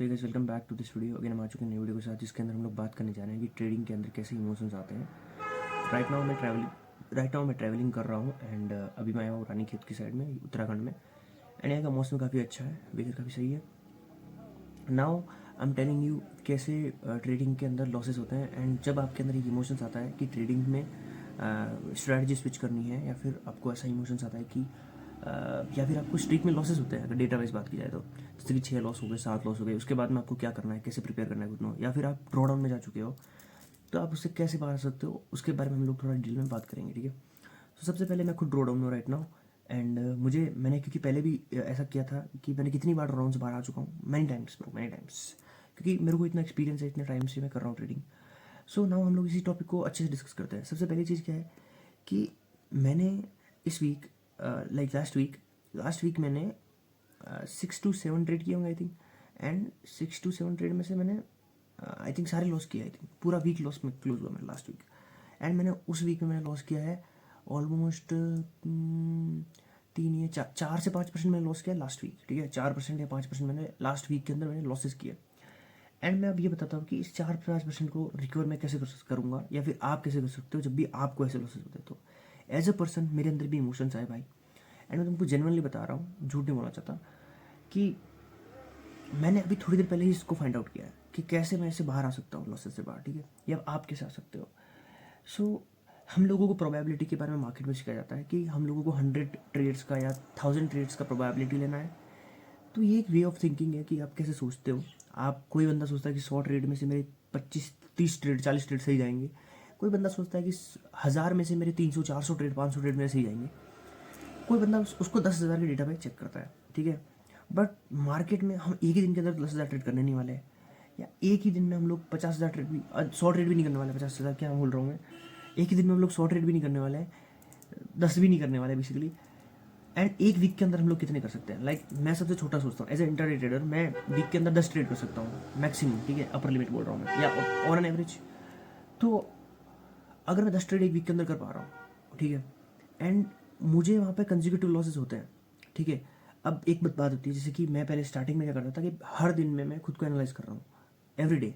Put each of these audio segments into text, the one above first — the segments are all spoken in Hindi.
तो guys welcome back to this video. Again हम आ चुके हैं नई वीडियो के साथ, जिसके अंदर हम लोग बात करने जा रहे हैं कि ट्रेडिंग के अंदर कैसे इमोशंस आते हैं। राइट नाउ मैं ट्रैवलिंग कर रहा हूँ एंड अभी मैं आया हूँ रानीखेत की साइड में, उत्तराखंड में। एंड यहाँ का मौसम काफ़ी अच्छा है, वेदर काफ़ी सही है। Now I am telling you कैसे ट्रेडिंग के अंदर लॉसेस होते हैं। एंड जब आपके अंदर एक इमोशंस आता है कि ट्रेडिंग में स्ट्रैटेजी स्विच करनी है, या फिर आपको ऐसा इमोशंस आता है कि या फिर आपको स्ट्रीक में लॉसेस होते हैं, अगर डेटा वाइज बात की जाए तो, जैसे कि 6 लॉस हो गए, 7 लॉस हो गए, उसके बाद में आपको क्या करना है, कैसे प्रिपेयर करना है खुद को, या फिर आप ड्रॉ डाउन में जा चुके हो तो आप उससे कैसे बाहर आ सकते हो, उसके बारे में हम लोग थोड़ा डिटेल में बात करेंगे, ठीक है। तो सबसे पहले मैं खुद ड्रॉ डाउन हूँ राइट नाउ। एंड मैंने क्योंकि पहले भी ऐसा किया था कि मैंने कितनी बार ड्रॉ डाउन से बाहर आ चुका हूँ, many times bro, many times, क्योंकि मेरे को इतना एक्सपीरियंस है, इतने टाइम से मैं कर रहा हूँ ट्रेडिंग। सो नाउ हम लोग इसी टॉपिक को अच्छे से डिस्कस करते हैं। सबसे पहली चीज़ क्या है कि मैंने इस वीक लास्ट वीक मैंने 6 to 7 ट्रेड किए होंगे I think. And 6 to 7 trade में से मैंने आई थिंक सारे लॉस किए। आई थिंक पूरा वीक लॉस में क्लोज हुआ मेरा लास्ट वीक। एंड मैंने उस वीक में मैंने लॉस किया है ऑलमोस्ट 4 से 5% मैंने लॉस किया लास्ट वीक, ठीक है। 4% या 5% मैंने लास्ट वीक के अंदर मैंने लॉसेस किए। एंड मैं अब ये बताता हूँ कि इस 4-5% को रिकवर मैं कैसे करूँगा, या फिर आप कैसे कर सकते हो जब भी आपको ऐसे लॉसेस होते हैं। तो एज अ पर्सन मेरे अंदर भी इमोशंस आए भाई। एंड मैं तुमको जेन्युइनली बता रहा हूँ, झूठ नहीं बोलना चाहता, कि मैंने अभी थोड़ी देर पहले ही इसको फाइंड आउट किया है कि कैसे मैं इससे बाहर आ सकता हूँ, लॉसेस से बाहर, ठीक है। या आप कैसे आ सकते हो। सो हम लोगों को प्रोबेबिलिटी के बारे में मार्केट में सिखाया जाता है कि हम लोगों को 100 ट्रेड्स का या 1000 ट्रेड्स का प्रोबेबिलिटी लेना है। तो ये एक वे ऑफ थिंकिंग है कि आप कैसे सोचते हो। आप, कोई बंदा सोचता है कि 100 ट्रेड में से मेरे 25-30 ट्रेड 40 ट्रेड सही जाएंगे। कोई बंदा सोचता है कि 1000 में से मेरे 300-400 ट्रेड 500 ट्रेड मेरे सही जाएंगे। कोई बंदा उसको 10,000 के डेटा पे चेक करता है, ठीक है। बट मार्केट में हम एक ही दिन के अंदर 10,000 ट्रेड करने नहीं वाले हैं, या एक ही दिन में हम लोग 50,000 ट्रेड भी 100 ट्रेड भी नहीं करने वाले। 50,000 क्या बोल रहा हूँ मैं, एक ही दिन में हम लोग 100 ट्रेड भी नहीं करने वाले हैं, 10 भी नहीं करने वाले बेसिकली। एंड एक वीक के अंदर हम लोग कितने कर सकते हैं। मैं सबसे छोटा सोचता हूँ, एज ए इंटरडे ट्रेडर मैं वीक के अंदर 10 ट्रेड कर सकता हूँ मैक्सिमम, ठीक है। अपर लिमिट बोल रहा हूँ मैं, या ऑन एन एवरेज। तो अगर मैं 10 ट्रेड एक वीक के अंदर कर पा रहा हूँ, ठीक है, एंड मुझे वहाँ पे कंसेक्यूटिव लॉसेस होते हैं, ठीक है। अब एक बात होती है, जैसे कि मैं पहले स्टार्टिंग में क्या करता था कि हर दिन में मैं खुद को एनालाइज कर रहा हूँ, एवरी डे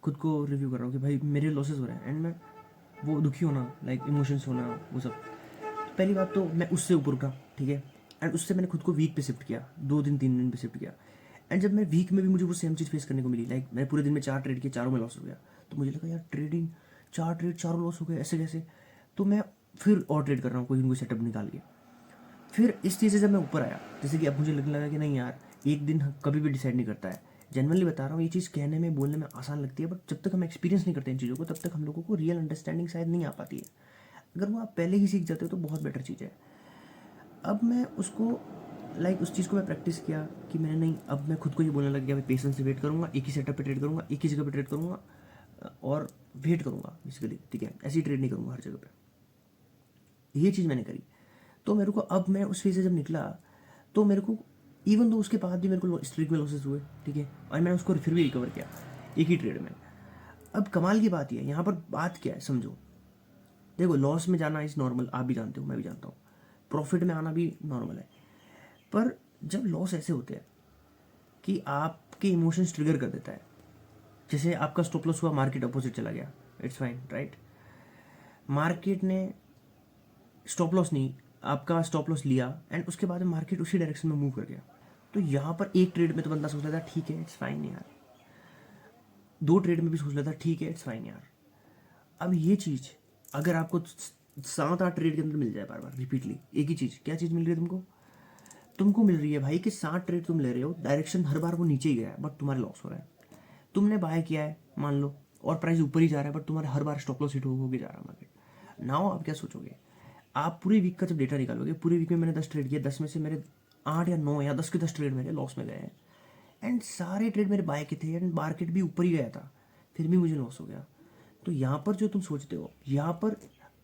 खुद को रिव्यू कर रहा हूँ कि भाई मेरे लॉसेस हो रहे हैं। एंड मैं वो दुखी होना, इमोशंस होना, वो सब। पहली बात तो मैं उससे ऊपर उठा, ठीक है। एंड उससे मैंने खुद को वीक पे शिफ्ट किया, 2 दिन 3 दिन पे शिफ्ट किया। एंड जब मैं वीक में भी मुझे वो सेम चीज़ फेस करने को मिली, मैं पूरे दिन में 4 ट्रेड किए, चारों में लॉस हो गया। तो मुझे लगा यार ट्रेडिंग, 4 ट्रेड चारों लॉस हो गए, ऐसे कैसे। तो मैं फिर और ट्रेड कर रहा हूँ, कोई ना कोई सेटअप निकाल के। फिर इस चीज़ से जब मैं ऊपर आया, जैसे कि अब मुझे लगने लगा कि नहीं यार, एक दिन कभी भी डिसाइड नहीं करता है। जनरली बता रहा हूँ, ये चीज़ कहने में बोलने में आसान लगती है, बट जब तक हम एक्सपीरियंस नहीं करते इन चीज़ों को, तब तक हम लोगों को रियल अंडरस्टैंडिंग शायद नहीं आ पाती है। अगर वो आप पहले ही सीख जाते हो तो बहुत बेटर चीज़ है। अब मैं उसको उस चीज़ को मैं प्रैक्टिस किया कि मैंने, नहीं, अब मैं खुद को ये बोलने लग गया, मैं पेशेंस से वेट करूँगा, एक ही सेटअप पे ट्रेड करूँगा, एक ही जगह पे ट्रेड करूँगा, और वेट करूँगा बेसिकली, ठीक है। ऐसे ही ट्रेड नहीं करूँगा हर जगह पे। ये चीज़ मैंने करी। तो मेरे को, अब मैं उस फेज से जब निकला, तो मेरे को, इवन तो उसके बाद भी मेरे को स्ट्रीक में लॉसेस हुए, ठीक है, और मैंने उसको फिर भी रिकवर किया एक ही ट्रेड में। अब कमाल की बात यह है, यहाँ पर बात क्या है समझो। देखो, लॉस में जाना इज़ नॉर्मल, आप भी जानते हो, मैं भी जानता हूँ। प्रॉफिट में आना भी नॉर्मल है। पर जब लॉस ऐसे होते हैं कि आपके इमोशंस ट्रिगर कर देता है, जैसे आपका स्टॉप लॉस हुआ, मार्केट अपोजिट चला गया, इट्स फाइन राइट। मार्केट ने स्टॉप लॉस नहीं, आपका स्टॉप लॉस लिया, एंड उसके बाद मार्केट उसी डायरेक्शन में मूव कर गया। तो यहाँ पर एक ट्रेड में तो बंदा सोच लेता है ठीक है, इट्स फाइन यार। 2 ट्रेड में भी सोच लेता है ठीक है, इट्स फाइन यार। अब ये चीज़ अगर आपको 7-8 ट्रेड के अंदर मिल जाए, बार बार रिपीटली एक ही चीज़, क्या चीज़ मिल रही है तुमको? तुमको मिल रही है भाई कि 7 ट्रेड तुम ले रहे हो, डायरेक्शन हर बार वो नीचे ही गया है, बट तुम्हारे लॉस हो रहा है। तुमने बाय किया है मान लो, और प्राइस ऊपर ही जा रहा है, बट तुम्हारे हर बार स्टॉप लॉस हिट होके जा रहा है मार्केट। नाउ आप क्या सोचोगे? आप पूरे वीक का जब डेटा निकालोगे, पूरे वीक में मैंने 10 ट्रेड किया, 10 में से मेरे 8 या 9 या 10 के 10 ट्रेड मेरे लॉस में गए हैं। एंड सारे ट्रेड मेरे बाय के थे, एंड मार्केट भी ऊपर ही गया था, फिर भी मुझे लॉस हो गया। तो यहाँ पर जो तुम सोचते हो, यहाँ पर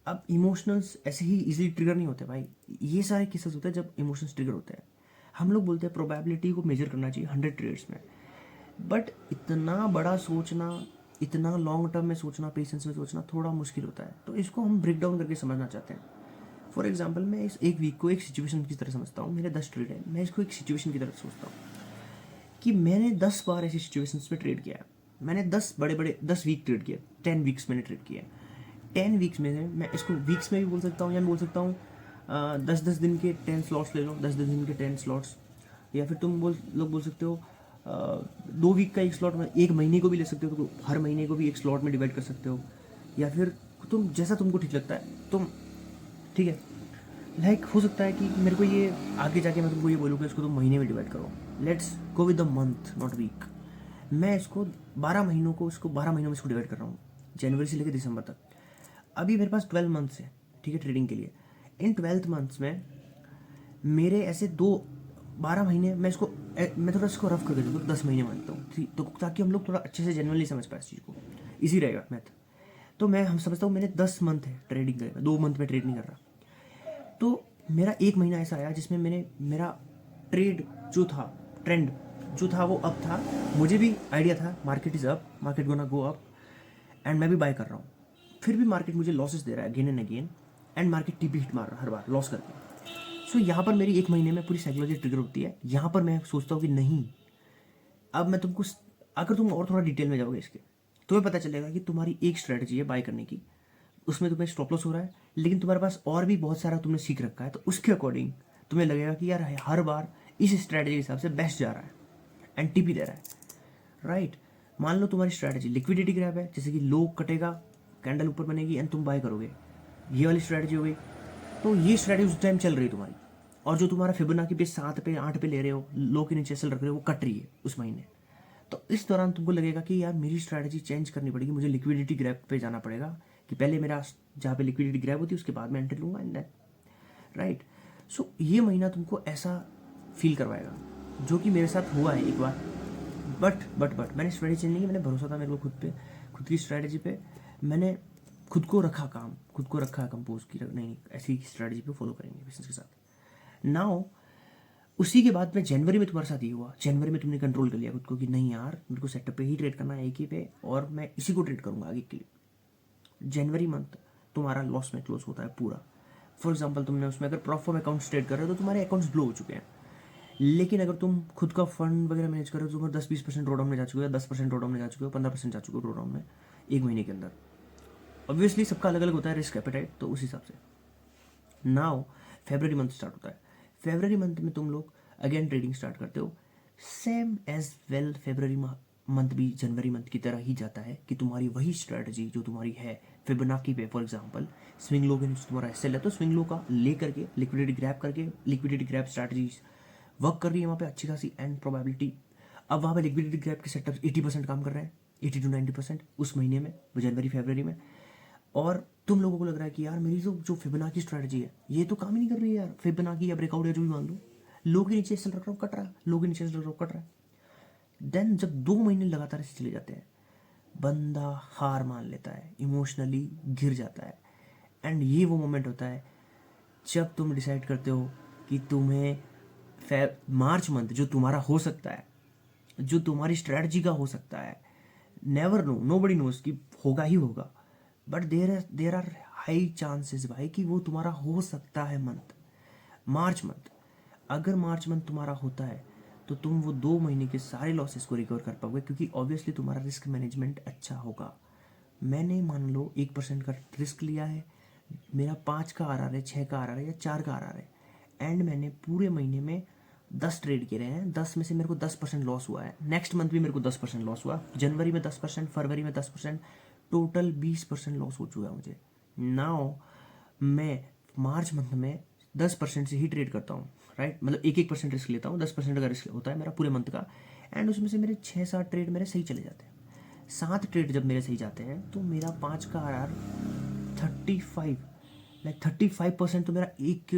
अब इमोशनल्स ऐसे ही इजीली ट्रिगर नहीं होते भाई। ये सारे केसेस होते हैं जब इमोशंस ट्रिगर होते हैं। हम लोग बोलते हैं प्रोबेबिलिटी को मेजर करना चाहिए 100 ट्रेड्स में, बट इतना बड़ा सोचना, इतना लॉन्ग टर्म में सोचना, पेशेंस में सोचना थोड़ा मुश्किल होता है। तो इसको हम ब्रेक डाउन करके समझना चाहते हैं। फॉर एग्जाम्पल, मैं इस एक वीक को एक सिचुएशन की तरह समझता हूँ। मेरे 10 ट्रेड है, मैं इसको एक सिचुएशन की तरह सोचता हूँ कि मैंने 10 बार ऐसी सिचुएशंस में ट्रेड किया है। मैंने 10 बड़े बड़े 10 वीक ट्रेड किया, 10 वीक्स मैंने ट्रेड किया है। 10 वीक्स में से मैं इसको वीक्स में भी बोल सकता हूँ, या मैं बोल सकता हूँ 10-10 दिन के 10 स्लॉट्स ले लो, 10-10 दिन के 10 स्लॉट्स, या फिर तुम लोग बोल सकते हो 2 वीक का एक स्लॉट में, 1 महीने को भी ले सकते हो, तो हर महीने को भी एक स्लॉट में डिवाइड कर सकते हो, या फिर तुम जैसा तुमको ठीक लगता है तुम, ठीक है। लाइक हो सकता है कि मेरे को ये आगे जाके मैं तुमको ये बोलूँगा इसको तुम महीने में डिवाइड करो, let's go with the month not week. मैं इसको 12 महीनों को, इसको 12 महीनों में इसको डिवाइड कर रहा हूँ, जनवरी से लेकर दिसंबर तक। अभी मेरे पास 12 मंथ्स है, ठीक है, ट्रेडिंग के लिए। इन 12 मंथ्स में मेरे ऐसे 12 महीने, मैं थोड़ा इसको रफ करके दूँ 10 महीने मानता हूँ, ठीक, तो ताकि हम लोग थोड़ा अच्छे से जनरली समझ पाए इस चीज़ को, ईजी रहेगा मैथ। तो हम समझता हूँ मैंने 10 मंथ है ट्रेडिंग करेगा, 2 मंथ में ट्रेड नहीं कर रहा। तो मेरा 1 महीना ऐसा आया जिसमें मेरा ट्रेड जो था, ट्रेंड जो था वो अप था, मुझे भी आइडिया था market is up, market gonna go up, and मैं भी बाय कर रहा हूँ। फिर भी मार्केट मुझे लॉसेस दे रहा है again and again, and market TP hit मार रहा है हर बार लॉस करके। सो यहाँ पर मेरी 1 महीने में पूरी साइकोलॉजी ट्रिगर होती है। यहाँ पर मैं सोचता हूँ कि नहीं, अब मैं तुमको, अगर तुम और थोड़ा डिटेल में जाओगे इसके, तुम्हें पता चलेगा कि तुम्हारी एक स्ट्रैटेजी है बाय करने की, उसमें तुम्हें स्टॉप लॉस हो रहा है, लेकिन तुम्हारे पास और भी बहुत सारा तुमने सीख रखा है, तो उसके अकॉर्डिंग तुम्हें लगेगा कि यार हर बार इस स्ट्रैटेजी के हिसाब से बेस्ट जा रहा है एंड टीपी दे रहा है, राइट। मान लो तुम्हारी स्ट्रैटेजी लिक्विडिटी ग्रैब है, जैसे कि लो कटेगा, कैंडल ऊपर बनेगी एंड तुम बाय करोगे, ये वाली स्ट्रैटेजी हो गई। तो ये स्ट्रैटेजी उस टाइम चल रही है तुम्हारी, और जो तुम्हारा फिबोनाची पे 7 पे 8 पे ले रहे हो, लो के नीचे सेल रख रहे हो, वो कट रही है उस महीने। तो इस दौरान तुमको लगेगा कि यार मेरी स्ट्रैटेजी चेंज करनी पड़ेगी, मुझे लिक्विडिटी ग्रैब पे जाना पड़ेगा, कि पहले मेरा जहाँ पे लिक्विडिटी ग्रैब होती है उसके बाद मैं एंट्री लूँगा, एंड देन, राइट। सो ये महीना तुमको ऐसा फील करवाएगा, जो कि मेरे साथ हुआ है एक बार। बट मैंने स्ट्रैटेजी चेंज नहीं की, मैंने भरोसा था मेरे को खुद पे, खुद की स्ट्रैटेजी पे। मैंने खुद को रखा काम, खुद को रखा कंपोज की, नहीं ऐसी स्ट्रैटेजी पे फॉलो करेंगे बिजनेस के साथ। नाउ उसी के बाद में जनवरी में तुम्हारे साथ ये हुआ, जनवरी में तुमने कंट्रोल कर लिया खुद को कि नहीं यार मेरे को सेटअप पे ही ट्रेड करना है, एक ही पे, और मैं इसी को ट्रेड करूंगा आगे के लिए। जनवरी मंथ तुम्हारा लॉस में क्लोज होता है पूरा। फॉर एग्जाम्पल तुमने उसमें अगर प्रॉफिट अकाउंट्स ट्रेड कर रहे हो तो तुम्हारे अकाउंट्स ब्लो हो चुके हैं, लेकिन अगर तुम खुद का फंड वगैरह मैनेज कर रहे हो तो तुम्हारे 10-20% ड्रॉडाउन में जा चुके हो, 10% ड्रॉडाउन में जा चुके हो, 15% जा चुके हो ड्रॉडाउन में 1 महीने के अंदर। ऑब्वियसली सबका अलग अलग होता है रिस्क एपेटाइट, तो उस हिसाब से। नाउ फेब्रवरी मंथ स्टार्ट होता है। फेब्रवरी मंथ में तुम लोग अगेन ट्रेडिंग स्टार्ट करते हो, same as well February month भी जनवरी मंथ की तरह ही जाता है, कि तुम्हारी वही स्ट्रैटेजी जो तुम्हारी है फिबोनाची पे, फॉर एग्जांपल स्विंग लो के नीचे तुम्हारा एसएल है, तो स्विंग लो का ले करके लिक्विडिटी ग्रैब करके, लिक्विडिटी ग्रैब स्ट्रैटेजी वर्क कर रही है वहाँ पे अच्छी खासी, एंड प्रोबेबिलिटी अब वहाँ पे लिक्विडिटी ग्रैब के सेटअप 80% काम कर रहे हैं, 80 to 90% उस महीने में, वो जनवरी फरवरी में। और तुम लोगों को लग रहा है कि यार मेरी जो फिबोनाची स्ट्रैटेजी है ये तो काम ही नहीं कर रही है यार, फिबोनाची या ब्रेकआउट या जो भी मान लो, लो के नीचे एसएल रख रहा हूँ कट रहा है, लो के नीचे एसएल रख रहा हूँ कट रहा है। देन जब 2 महीने लगातार ऐसे चले जाते हैं, बंदा हार मान लेता है, इमोशनली गिर जाता है, एंड ये वो मोमेंट होता है जब तुम डिसाइड करते हो कि तुम्हें मार्च मंथ जो तुम्हारा हो सकता है, जो तुम्हारी स्ट्रैटेजी का हो सकता है, नेवर नो, नोबडी नोज कि होगा ही होगा, but there are high chances भाई कि वो तुम्हारा हो सकता है मंथ, मार्च मंथ। अगर मार्च मंथ तुम्हारा होता है तो तुम वो 2 महीने के सारे लॉसेस को रिकवर कर पाओगे, क्योंकि ऑब्वियसली तुम्हारा रिस्क मैनेजमेंट अच्छा होगा। मैंने मान लो 1% का रिस्क लिया है, मेरा 5 का आर है, 6 का आर है, या 4 का आर है, एंड मैंने पूरे महीने में 10 ट्रेड किए हैं, 10 में से मेरे को 10% लॉस हुआ है, नेक्स्ट मंथ भी मेरे को 10% लॉस हुआ, जनवरी में 10%, फरवरी में 10%, टोटल 20% लॉस हो चुका है मुझे। नाउ मैं मार्च मंथ में 10% से ही ट्रेड करता हूँ, राइट, मतलब 1% रिस्क लेता हूँ, 10% का रिस्क होता है मेरा पूरे मंथ का, एंड उसमें से मेरे 6-7 ट्रेड मेरे सही चले जाते हैं। 7 ट्रेड जब मेरे सही जाते हैं तो मेरा 5 का आर 35, लाइक 35% तो मेरा एक,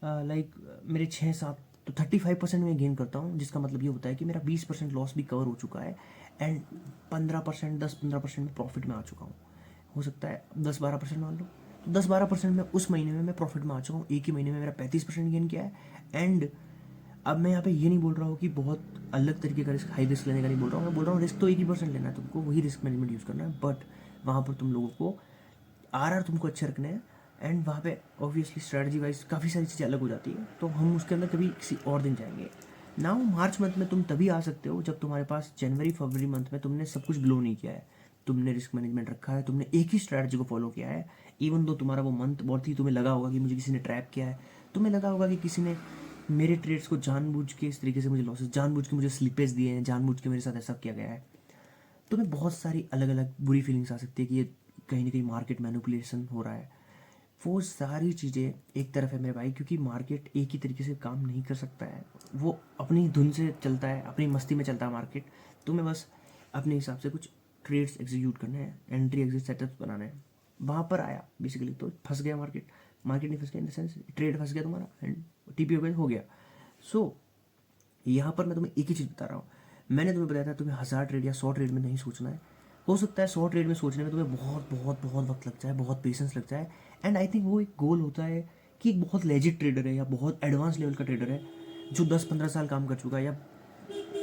लाइक मेरे 6-7, तो 35% में गेन करता हूँ, जिसका मतलब ये होता है कि मेरा 20% लॉस भी कवर हो चुका है, एंड 15%, 10-15% में प्रॉफिट में आ चुका हूँ। हो सकता है 10-12% मान लो, तो 10-12% में उस महीने में मैं प्रॉफिट में आ चुका हूँ, एक ही महीने में मेरा 35% गेन किया है। एंड अब मैं यहाँ पे ये नहीं बोल रहा हूँ कि बहुत अलग तरीके का रिस्क, हाई रिस्क लेने का नहीं बोल रहा हूँ, मैं बोल रहा हूँ रिस्क तो 1% लेना है तुमको, वही रिस्क मैनेजमेंट यूज़ करना है, बट वहाँ पर तुम लोगों को आर तुमको अच्छे रखने हैं, एंड वहाँ पे ऑब्वियसली स्ट्रैटेजी वाइज काफ़ी सारी चीज़ें अलग हो जाती है, तो हम उसके अंदर कभी किसी और दिन जाएंगे। नाउ मार्च मंथ में तुम तभी आ सकते हो जब तुम्हारे पास जनवरी फरवरी मंथ में तुमने सब कुछ ब्लो नहीं किया है, तुमने रिस्क मैनेजमेंट रखा है, तुमने एक ही स्ट्रैटेजी को फॉलो किया है। इवन दो तुम्हारा वो मंथ बहुत ही, तुम्हें लगा होगा कि मुझे किसी ने ट्रैप किया है, तुम्हें लगा होगा कि किसी ने मेरे ट्रेड्स को जानबूझ के इस तरीके से मुझे लॉसेस, जानबूझ के मुझे स्लिपेज दिए हैं, जानबूझ के मेरे साथ ऐसा किया गया है। तुम्हें बहुत सारी अलग अलग बुरी फीलिंग्स आ सकती है कि ये कहीं ना कहीं मार्केट मैनिपुलेशन हो रहा है। वो सारी चीज़ें एक तरफ है मेरे भाई, क्योंकि मार्केट एक ही तरीके से काम नहीं कर सकता है, वो अपनी धुन से चलता है, अपनी मस्ती में चलता है मार्केट। तुम्हें बस अपने हिसाब से कुछ ट्रेड्स एग्जीक्यूट करने हैं, एंट्री एग्जिट सेटअप बनाना है। वहाँ पर आया बेसिकली तो फंस गया मार्केट, मार्केट नहीं फंस गया इन द सेंस ट्रेड फंस गया तुम्हारा एंड टीपी हो गया। सो यहाँ पर मैं तुम्हें एक ही चीज़ बता रहा हूँ, मैंने तुम्हें बताया था तुम्हें 1000 ट्रेड या 100 ट्रेड में नहीं सोचना है। हो सकता है 100 ट्रेड में सोचने में तुम्हें बहुत बहुत बहुत वक्त लग जाए, बहुत पेशेंस लग जाए, एंड आई थिंक वो एक गोल होता है कि एक बहुत लेजिट ट्रेडर है या बहुत एडवांस लेवल का ट्रेडर है जो 10-15 साल काम कर चुका है, या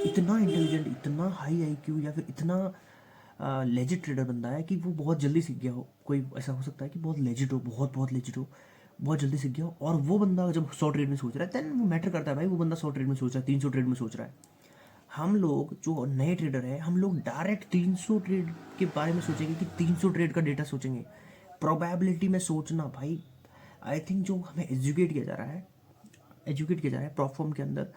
इतना इंटेलिजेंट, इतना हाई आईक्यू, या फिर इतना लेजिट ट्रेडर बंदा है कि वो बहुत जल्दी सीख गया हो। कोई ऐसा हो सकता है कि बहुत लेजिट हो, बहुत बहुत लेजिट हो, बहुत जल्दी सीख गया हो, और वो बंदा जब 100 ट्रेड में सोच रहा है देन वो मैटर करता है भाई, वो बंदा 100 ट्रेड में सोच रहा है, 300 ट्रेड में सोच रहा है। हम लोग जो नए ट्रेडर हैं, हम लोग डायरेक्ट 300 ट्रेड के बारे में सोचेंगे कि 300 ट्रेड का डेटा सोचेंगे, प्रोबेबिलिटी में सोचना भाई। आई थिंक जो हमें एजुकेट किया जा रहा है, प्लेटफॉर्म के अंदर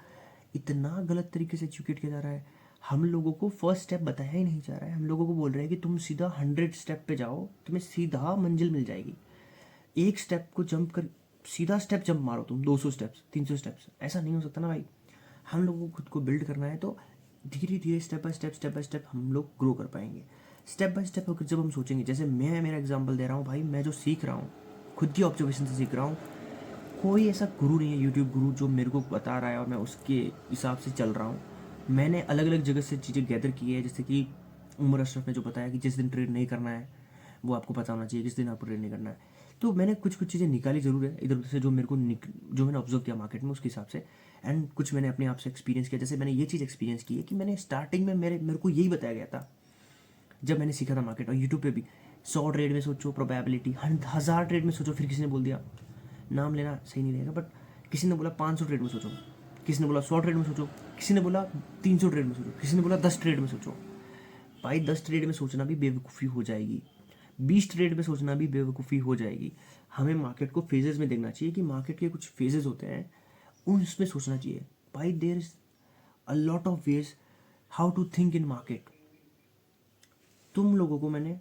इतना गलत तरीके से एजुकेट किया जा रहा है। हम लोगों को फर्स्ट स्टेप बताया ही नहीं जा रहा है, हम लोगों को बोल रहे हैं कि तुम सीधा 100 स्टेप पे जाओ, तुम्हें सीधा मंजिल मिल जाएगी। एक स्टेप को जंप कर सीधा स्टेप जंप मारो तुम 200 स्टेप्स 300 स्टेप्स, ऐसा नहीं हो सकता ना भाई। हम लोगों को खुद को बिल्ड करना है, तो धीरे धीरे स्टेप बाय स्टेप हम लोग ग्रो कर पाएंगे। स्टेप बाय स्टेप होकर जब हम सोचेंगे, जैसे मैं मेरा एग्जांपल दे रहा हूँ भाई, मैं जो सीख रहा हूँ खुद की ऑब्जर्वेशन से सीख रहा हूँ, कोई ऐसा गुरु नहीं है यूट्यूब गुरु जो मेरे को बता रहा है और मैं उसके हिसाब से चल रहा हूँ। मैंने अलग अलग जगह से चीज़ें गैदर की है, जैसे कि उमर अशरफ ने जो बताया कि जिस दिन ट्रेड नहीं करना है वो आपको पता होना चाहिए किस दिन आपको ट्रेड नहीं करना है। तो मैंने कुछ कुछ चीज़ें निकाली ज़रूर है इधर उधर से, जो मेरे को जो मैंने ऑब्जर्व किया मार्केट में उसके हिसाब से, एंड कुछ मैंने अपने आप से एक्सपीरियंस किया। जैसे मैंने ये चीज़ एक्सपीरियंस की है कि मैंने स्टार्टिंग में मेरे को यही बताया गया था जब मैंने सीखा था मार्केट, और यूट्यूब पे भी 100 ट्रेड में सोचो प्रोबेबिलिटी, 1000 ट्रेड में सोचो, फिर किसी ने बोल दिया, नाम लेना सही नहीं रहेगा, बट किसी ने बोला 500 ट्रेड में सोचो, किसी ने बोला 100 ट्रेड में सोचो, किसी ने बोला 300 ट्रेड में सोचो, किसी ने बोला 10 ट्रेड में सोचो। भाई 10 ट्रेड में सोचना भी बेवकूफ़ी हो जाएगी, 20 ट्रेड में सोचना भी बेवकूफ़ी हो जाएगी। हमें मार्केट को फेजेस में देखना चाहिए कि मार्केट के कुछ फेजेस होते हैं, उसमें सोचना चाहिए। भाई there is a lot of ways how to think in market. तुम लोगों को मैंने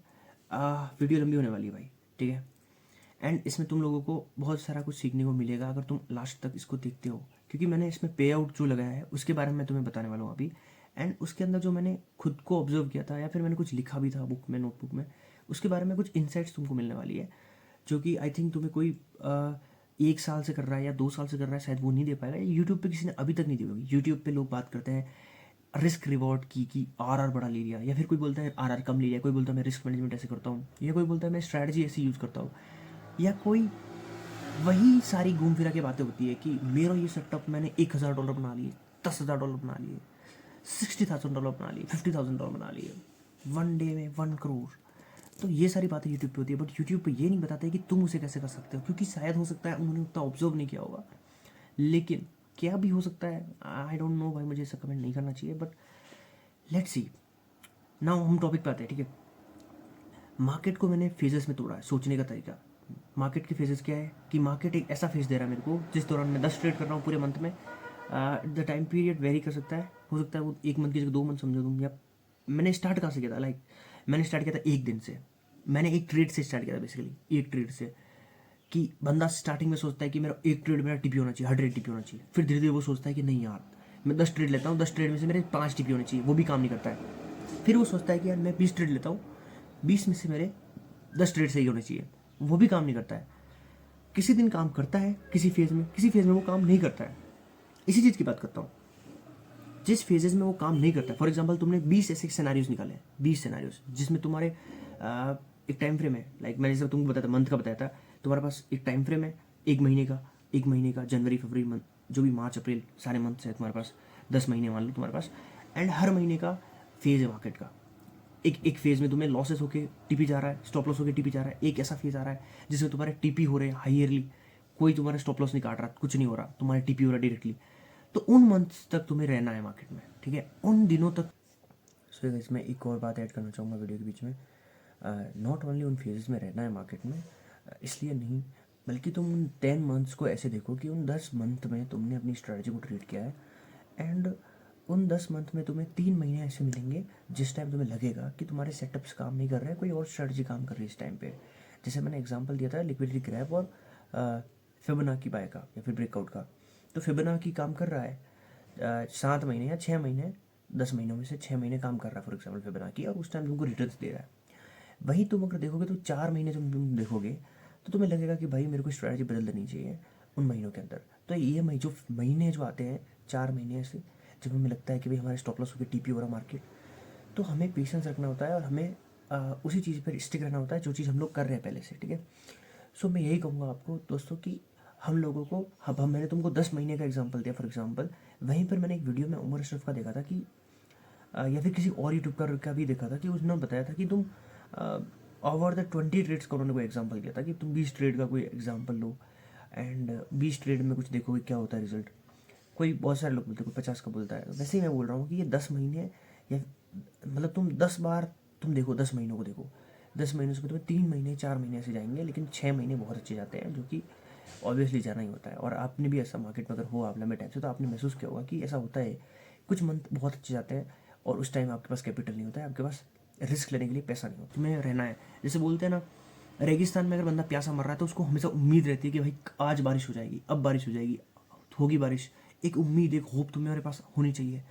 वीडियो लंबी होने वाली है भाई, ठीक है, एंड इसमें तुम लोगों को बहुत सारा कुछ सीखने को मिलेगा अगर तुम लास्ट तक इसको देखते हो, क्योंकि मैंने इसमें पे आउट जो लगाया है उसके बारे में मैं तुम्हें बताने वाला हूँ अभी। एंड उसके अंदर जो मैंने खुद को ऑब्जर्व किया था या फिर मैंने कुछ लिखा भी था बुक में, नोटबुक में, उसके बारे में कुछ इंसाइट्स तुमको मिलने वाली है, जो कि आई थिंक तुम्हें कोई 1 साल से कर रहा है या 2 साल से कर रहा है शायद वो नहीं दे पाएगा, यूट्यूब पे किसी ने अभी तक नहीं दी होगी। यूट्यूब पे लोग बात करते हैं रिस्क रिवॉर्ड की कि आर बड़ा ले लिया, या फिर कोई बोलता है आर कम ले लिया, कोई बोलता है मैं रिस्क मैनेजमेंट ऐसे करता हूँ, या कोई बोलता है मैं स्ट्रैटेजी ऐसे यूज़ करता हूँ, या कोई वही सारी घूम फिरा के बातें होती है कि मेरा ये सेटअप मैंने $1000 बना लिए, $10,000 बना लिए, $60,000 बना लिए, $50,000 बना लिए, 1 डे में 1 करोड़। तो ये सारी बातें यूट्यूब पे होती है, बट यूट्यूब पे ये नहीं बताते कि तुम उसे कैसे कर सकते हो, क्योंकि शायद हो सकता है उन्होंने उतना ऑब्जर्व नहीं किया होगा। लेकिन क्या भी हो सकता है, आई डोंट नो भाई, मुझे ऐसा कमेंट नहीं करना चाहिए, बट लेट्स सी। नाउ हम टॉपिक पे आते हैं, ठीक है। मार्केट को मैंने फेजेस में तोड़ा है, सोचने का तरीका। मार्केट के फेजेस क्या है कि मार्केट एक ऐसा फेज दे रहा है मेरे को जिस दौरान मैं 10 ट्रेड कर रहा हूँ पूरे मंथ में। द टाइम पीरियड वेरी कर सकता है, हो सकता है वो 1 मंथ की जगह 2 मंथ समझो तुम। या मैंने स्टार्ट कहाँ से किया था, लाइक मैंने स्टार्ट किया था 1 दिन से, मैंने एक ट्रेड से स्टार्ट किया था बेसिकली, एक ट्रेड से। कि बंदा स्टार्टिंग में सोचता है कि मेरा एक ट्रेड मेरा टीपी होना चाहिए, 100 टीपी होना चाहिए, फिर धीरे धीरे वो सोचता है कि नहीं यार मैं 10 ट्रेड लेता हूँ, 10 ट्रेड में से मेरे 5 टीपी होने चाहिए, वो भी काम नहीं करता है। फिर वो सोचता है कि यार मैं 20 ट्रेड लेता हूँ, 20 में से मेरे 10 ट्रेड सही होने चाहिए, वो भी काम नहीं करता है। किसी दिन काम करता है, किसी फेज़ में वो काम नहीं करता है। इसी चीज़ की बात करता हूँ, जिस फेजेस में वो काम नहीं करता है। फॉर एग्जांपल तुमने 20 ऐसे सिनेरियोज निकाले, 20 सिनेरियोज जिसमें तुम्हारे एक टाइम फ्रेम है, लाइक मैंने जैसे तुमको बताया था, मंथ का बताया था, तुम्हारे पास एक टाइम फ्रेम है 1 महीने का, जनवरी फरवरी मंथ, जो भी मार्च अप्रैल सारे मंथ्स है तुम्हारे पास, 10 महीने मान लो तुम्हारे पास, एंड हर महीने का फेज़ है मार्केट का। एक फेज़ में तुम्हें लॉसेस होके टीपी जा रहा है, स्टॉप लॉस होके टीपी जा रहा है। एक ऐसा फेज़ आ रहा है जिसमें तुम्हारे टीपी हो रहे हैं हाई ईयरली, कोई तुम्हारा स्टॉप लॉस नहीं काट रहा, कुछ नहीं हो रहा, तुम्हारे टीपी हो रहा है डायरेक्टली। तो उन मंथ्स तक तुम्हें रहना है मार्केट में, ठीक है, उन दिनों तक। सो इसमें एक और बात ऐड करना चाहूँगा वीडियो के बीच में, नॉट ओनली उन फेजेस में रहना है मार्केट में, इसलिए नहीं, बल्कि तुम उन 10 मंथ्स को ऐसे देखो कि उन 10 मंथ में तुमने अपनी स्ट्रेटजी को ट्रीट किया है, एंड उन 10 मंथ में तुम्हें 3 महीने ऐसे मिलेंगे जिस टाइम तुम्हें लगेगा कि तुम्हारे सेटअप्स काम नहीं कर रहे हैं, कोई और स्ट्रेटजी काम कर रही है इस टाइम पे। जैसे मैंने एग्जांपल दिया था लिक्विडिटी ग्रैब और फिबोनाची बाय का या फिर ब्रेकआउट का। तो फिबोनाची काम कर रहा है 7 महीने या 6 महीने, 10 महीनों में से 6 महीने काम कर रहा है फॉर एग्जाम्पल फिबोनाची, और उस टाइम तुमको रिटर्न्स दे रहा है। वहीं तुम अगर देखोगे तो 4 महीने तुम देखोगे तो तुम्हें लगेगा कि भाई मेरे को स्ट्रैटेजी बदल देनी चाहिए उन महीनों के अंदर। तो ये महीने जो आते हैं 4 महीने ऐसे, जब हमें लगता है कि भाई हमारे स्टॉप लॉस हो गए, टीपी हो रहा मार्केट, तो हमें पेशेंस रखना होता है और हमें उसी चीज़ पर स्टिक रहना होता है जो चीज़ हम लोग कर रहे हैं पहले से, ठीक है। सो मैं यही कहूँगा आपको दोस्तों कि हम लोगों को, अब मैंने तुमको 10 महीने का एग्जांपल दिया फॉर एग्जांपल, वहीं पर मैंने एक वीडियो में उमर अशरफ का देखा था कि या फिर किसी और यूट्यूब का भी देखा था कि उसने बताया था कि तुम ओवर द 20 ट्रेड्स का उन्होंने कोई एग्जांपल दिया था कि तुम 20 ट्रेड का कोई एग्जांपल लो एंड 20 ट्रेड में कुछ देखोगे क्या होता है रिजल्ट। कोई बहुत सारे लोग बोलते हैं, कोई 50 का बोलता है। वैसे ही मैं बोल रहा हूँ कि ये 10 महीने या मतलब तुम 10 बार तुम देखो, 10 महीनों को देखो, 10 महीनों से तुम्हें 3 महीने 4 महीने ऐसे जाएंगे, लेकिन 6 महीने बहुत अच्छे जाते हैं, जो कि ऑब्वियसली जाना ही होता है। और आपने भी ऐसा मार्केट में अगर हो आप लंबे टाइम से, तो आपने महसूस किया होगा कि ऐसा होता है, कुछ मंथ बहुत अच्छे जाते हैं और उस टाइम आपके पास कैपिटल नहीं होता है, आपके पास रिस्क लेने के लिए पैसा नहीं होता, तुम्हें रहना है। जैसे बोलते हैं ना, रेगिस्तान में अगर बंदा प्यासा मर रहा है तो उसको हमेशा उम्मीद रहती है कि भाई आज बारिश हो जाएगी, अब बारिश हो जाएगी, होगी बारिश, एक उम्मीद, एक होप तुम्हारे पास होनी चाहिए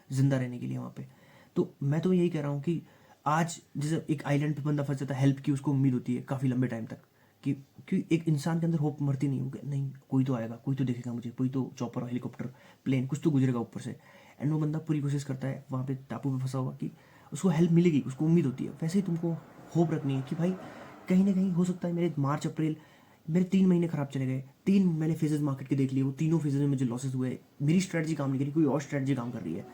जिंदा रहने के लिए वहाँ पे। तो मैं तो यही कह रहा हूँ कि आज जैसे एक आइलैंड पे बंदा फंस जाता है, हेल्प की उसको उम्मीद होती है काफ़ी लंबे टाइम तक कि एक इंसान के अंदर होप मरती नहीं होगी, नहीं कोई तो आएगा, कोई तो देखेगा मुझे, कोई तो चॉपर, हेलीकॉप्टर, प्लेन, कुछ तो गुजरेगा ऊपर से। एंड वो बंदा पूरी कोशिश करता है वहाँ पे टापू पे फंसा हुआ कि उसको हेल्प मिलेगी, उसको उम्मीद होती है। वैसे ही तुमको होप रखनी है कि भाई कहीं ना कहीं हो सकता है मेरे मार्च अप्रैल मेरे 3 महीने खराब चले गए, 3 मैंने फेजेस मार्केट के देख लिए, वो तीनों फेजेस में मुझे लॉसेस हुए, मेरी स्ट्रेटजी काम नहीं करी, कोई और स्ट्रेटजी काम कर रही है।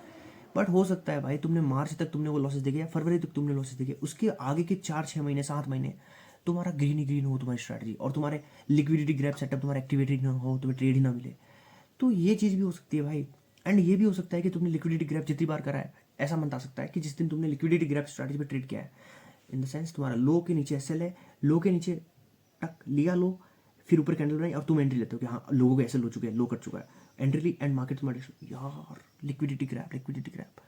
बट हो सकता है भाई तुमने मार्च तक तुमने वो लॉसेस देखे या फरवरी तक तुमने लॉसेस देखे, उसके आगे के 4-6 महीने 7 महीने तुम्हारा ग्रीन ही ग्रीन हो तुम्हारी स्ट्रेटजी, और तुम्हारे लिक्विडिटी ग्रैब सेटअप तुम्हारा एक्टिवेटेड ना हो, तुम्हें ट्रेड ही ना मिले। तो ये चीज़ भी हो सकती है भाई। एंड ये भी हो सकता है कि तुमने लिक्विडिटी ग्रैब जितनी बार करा है, ऐसा मंथ आ सकता है कि जिस दिन तुमने लिक्विडिटी ग्रैब स्ट्रेटजी पे ट्रेड किया है, इन द सेंस तुम्हारा लो के नीचे एसएल है, लो के नीचे टक लिया लो, फिर ऊपर कैंडल बनाई और तुम एंट्री लेते हो कि हाँ लोगों को ऐसे लो चुके हैं, लो कर चुका है, एंट्री ली एंड मार्केट तुम्हारे यार liquidity grab, liquidity grab.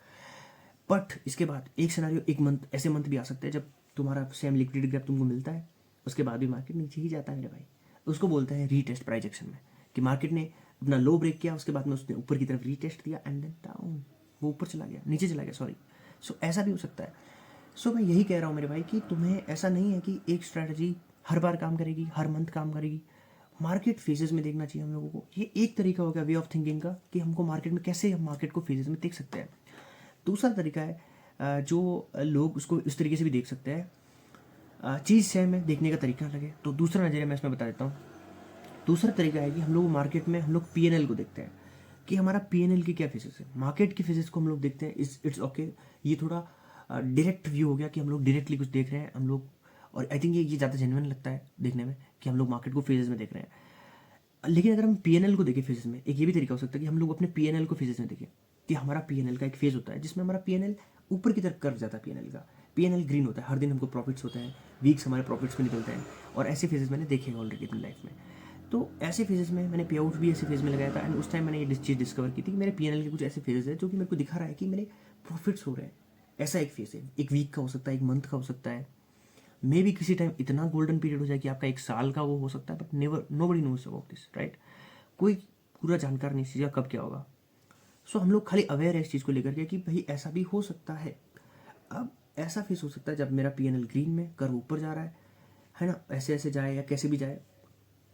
But इसके बाद एक सिनारियो, एक मंथ, ऐसे मंथ भी आ सकते हैं जब तुम्हारा सेम लिक्विडिटी ग्रैब तुमको मिलता है, उसके बाद भी मार्केट नीचे ही जाता है मेरे भाई। उसको बोलते हैं रीटेस्ट प्राइस एक्शन में, कि मार्केट ने अपना लो ब्रेक किया, उसके बाद में उसने ऊपर की तरफ रीटेस्ट दिया एंड देन डाउन, वो ऊपर चला गया, नीचे चला गया, सॉरी। सो ऐसा भी हो सकता है। सो मैं यही कह रहा हूँ मेरे भाई कि तुम्हें ऐसा नहीं है कि एक स्ट्रैटेजी हर बार काम करेगी, हर मंथ काम करेगी। मार्केट फेजेस में देखना चाहिए हम लोगों को। ये एक तरीका हो गया वे ऑफ थिंकिंग का, कि हमको मार्केट में कैसे हम मार्केट को फेजेस में देख सकते हैं। दूसरा तरीका है जो लोग उसको इस तरीके से भी देख सकते हैं, चीज़ सेम है, देखने का तरीका अलग है। तो दूसरा नज़रिया मैं इसमें बता देता हूँ। दूसरा तरीका है कि हम लोग मार्केट में हम लोग पीएनएल को देखते हैं कि हमारा पीएनएल की क्या फेजेस है, मार्केट की फेजेस को हम लोग देखते हैं। इट्स ओके, ये थोड़ा डायरेक्ट व्यू हो गया कि हम लोग डायरेक्टली कुछ देख रहे हैं हम लोग, और आई थिंक ये ज़्यादा जेन्युइन लगता है देखने में कि हम लोग मार्केट को फेजेस में देख रहे हैं। लेकिन अगर हम पीएनएल को देखें फेजेस में, एक ये भी तरीका हो सकता है कि हम लोग अपने पीएनएल को फेजेस में देखें, कि हमारा पीएनएल का एक फेज होता है जिसमें हमारा पीएनएल ऊपर की तरफ कर्व जाता है, पीएनएल का पीएनएल ग्रीन होता है, हर दिन हमको प्रॉफिट्स होते हैं, वीक्स हमारे प्रॉफिट्स में निकलते हैं, और ऐसे फेजेस मैंने देखे हैं ऑलरेडी अपनी लाइफ में। तो ऐसे फेजेस में मैंने पे आउट भी ऐसे फेज में लगाया था, एंड उस टाइम मैंने ये चीज़ डिस्कवर की थी कि मेरे पीएनएल के कुछ ऐसे फेजेस है जो कि मेरे को दिखा रहा है कि मेरे प्रॉफिट्स हो रहे हैं। ऐसा एक फेज है, एक वीक का हो सकता है, एक मंथ का हो सकता है, मे भी किसी टाइम इतना गोल्डन पीरियड हो जाए कि आपका 1 साल का वो हो सकता है, but never nobody knows about this, right. कोई पूरा जानकार नहीं चीज़ कब क्या होगा। सो हम लोग खाली अवेयर है इस चीज़ को लेकर के कि भाई ऐसा भी हो सकता है। अब ऐसा फेस हो सकता है जब मेरा पीएनएल ग्रीन में कर्व ऊपर जा रहा है ना, ऐसे ऐसे जाए या कैसे भी जाए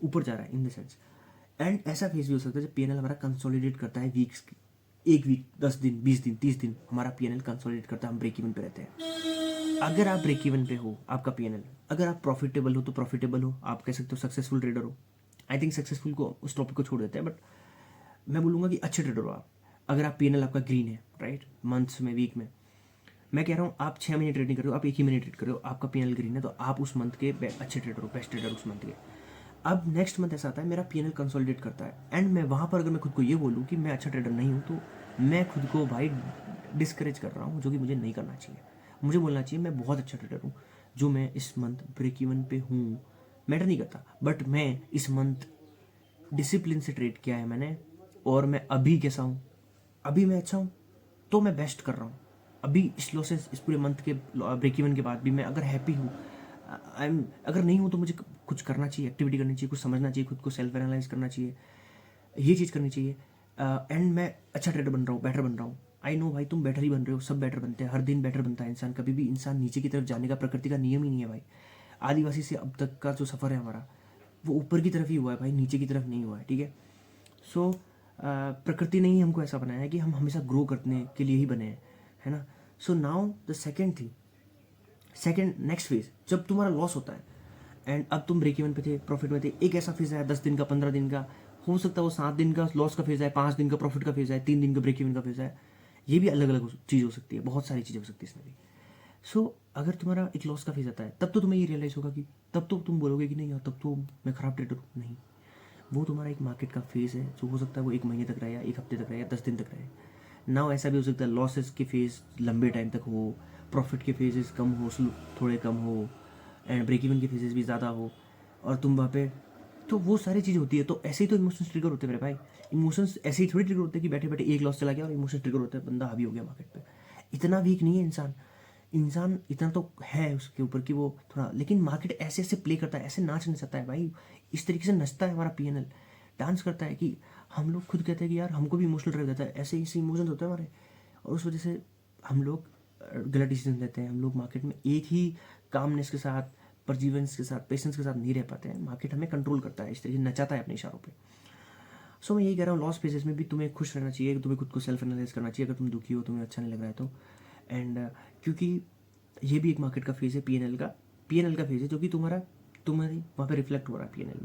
ऊपर जा रहा है इन द सेंस। एंड ऐसा फेस भी हो सकता है जब पीएनएल हमारा कंसोलिडेट करता है वीक्स की, 1 वीक, 10 दिन, 20 दिन, 30 दिन हमारा पीएनएल कंसोलिडेट करता है, हम ब्रेक इवन पे रहते हैं। अगर आप ब्रेक इवन पे हो आपका पीएनएल, अगर आप प्रॉफिटेबल हो तो प्रॉफिटेबल हो, आप कह सकते हो सक्सेसफुल ट्रेडर हो। आई थिंक सक्सेसफुल को उस टॉपिक को छोड़ देते हैं, बट मैं बोलूँगा कि अच्छे ट्रेडर हो आप। अगर आप पीएनएल आपका ग्रीन है, राइट, मंथ्स में, वीक में, मैं कह रहा हूँ आप 6 महीने ट्रेड नहीं कर रहे हो, आप 1 ही महीने ट्रेड कर रहे हो, आपका पीएनएल ग्रीन है, तो आप उस मंथ के अच्छे ट्रेडर हो, बेस्ट ट्रेडर उस मंथ के। अब नेक्स्ट मंथ ऐसा आता है मेरा पीएनएल कंसोलिडेट करता है, एंड मैं वहाँ पर अगर मैं खुद को ये बोलूँ कि मैं अच्छा ट्रेडर नहीं हूँ, तो मैं खुद को भाई डिस्करेज कर रहा हूँ, जो कि मुझे नहीं करना चाहिए। मुझे बोलना चाहिए मैं बहुत अच्छा ट्रेडर हूँ, जो मैं इस मंथ ब्रेक इवन पे हूँ, मैटर नहीं करता, बट मैं इस मंथ डिसिप्लिन से ट्रेड किया है मैंने, और मैं अभी कैसा हूँ, अभी मैं अच्छा हूँ, तो मैं बेस्ट कर रहा हूँ। अभी इस लॉसेस, इस पूरे मंथ के ब्रेक इवन के बाद भी मैं अगर हैप्पी हूँ, आई एम, अगर नहीं हूँ तो मुझे कुछ करना चाहिए, एक्टिविटी करनी चाहिए, कुछ समझना चाहिए, खुद को सेल्फ एनालाइज करना चाहिए, ये चीज़ करनी चाहिए। एंड मैं अच्छा ट्रेडर बन रहा हूँ, बेटर बन रहा हूँ। आई नो भाई तुम बेटर ही बन रहे हो, सब बेटर बनते हैं, हर दिन बेटर बनता है इंसान। कभी भी इंसान नीचे की तरफ जाने का प्रकृति का नियम ही नहीं है भाई। आदिवासी से अब तक का जो सफ़र है हमारा, वो ऊपर की तरफ ही हुआ है भाई, नीचे की तरफ नहीं हुआ है, ठीक है। सो प्रकृति ने ही हमको ऐसा बनाया है कि हम हमेशा ग्रो करने के लिए ही बने हैं, है ना। So now the second thing, second next phase, जब तुम्हारा लॉस होता है एंड अब तुम ब्रेक इवन पे थे, प्रॉफिट में थे, एक ऐसा फेज है 10 दिन का, 15 दिन का, हो सकता है वो 7 दिन का लॉस का फेज है, 5 दिन का प्रॉफिट का फेज है, 3 दिन का ब्रेक इवन का फेज है। ये भी अलग अलग चीज़ हो सकती है, बहुत सारी चीज़ें हो सकती है इसमें भी। सो अगर तुम्हारा एक लॉस का फेज आता है, तब तो तुम्हें ये रियलाइज़ होगा कि, तब तो तुम बोलोगे कि नहीं यार तब तो मैं खराब ट्रेडर हूँ। नहीं, वो तुम्हारा एक मार्केट का फेज़ है, जो हो सकता है वो 1 महीने तक रहे, या 1 हफ्ते तक रहे, या 10 दिन तक रहे। ना ऐसा भी हो सकता है लॉसेस के फेज़ लंबे टाइम तक हो, प्रॉफिट के फेजेस कम हो, थोड़े कम हो, एंड ब्रेक इवन के फेजेस भी ज़्यादा हो, और तुम वहाँ पे, तो वो सारी चीज़ होती है। तो ऐसे ही तो इमोशंस ट्रिगर होते हैं मेरे भाई। इमोशंस ऐसे ही थोड़ी ट्रिगर होते हैं कि बैठे बैठे एक लॉस चला गया और इमोशंस ट्रिगर होते हैं, बंदा हावी हो गया मार्केट पे। इतना वीक नहीं है इंसान, इंसान इतना तो है उसके ऊपर कि वो थोड़ा, लेकिन मार्केट ऐसे ऐसे प्ले करता है, ऐसे नाच नचाता है भाई, इस तरीके से नचता है हमारा पीएनएल, डांस करता है कि हम लोग खुद कहते हैं कि यार हमको भी इमोशनल रह जाता है, ऐसे ऐसे इमोशंस होते हैं हमारे, और उस वजह से हम लोग गलत डिसीजन लेते हैं। हम लोग मार्केट में एक ही कामनेस के साथ, परजीवेंस के साथ, पेशेंस के साथ नहीं रह पाते हैं। मार्केट हमें कंट्रोल करता है, इस तरीके से नचाता है अपने इशारों पे। सो मैं यही कह रहा हूँ, लॉस फेजेस में भी तुम्हें खुश रहना चाहिए, तुम्हें खुद को सेल्फ एनालाइज करना चाहिए, अगर तुम दुखी हो, तुम्हें अच्छा नहीं लग रहा है तो। एंड क्योंकि ये भी एक मार्केट का फेज़ है, पीएनएल का फेज़ है, जो कि तुम्हारी वहाँ पे रिफ्लेक्ट हो रहा है पीएनएल में।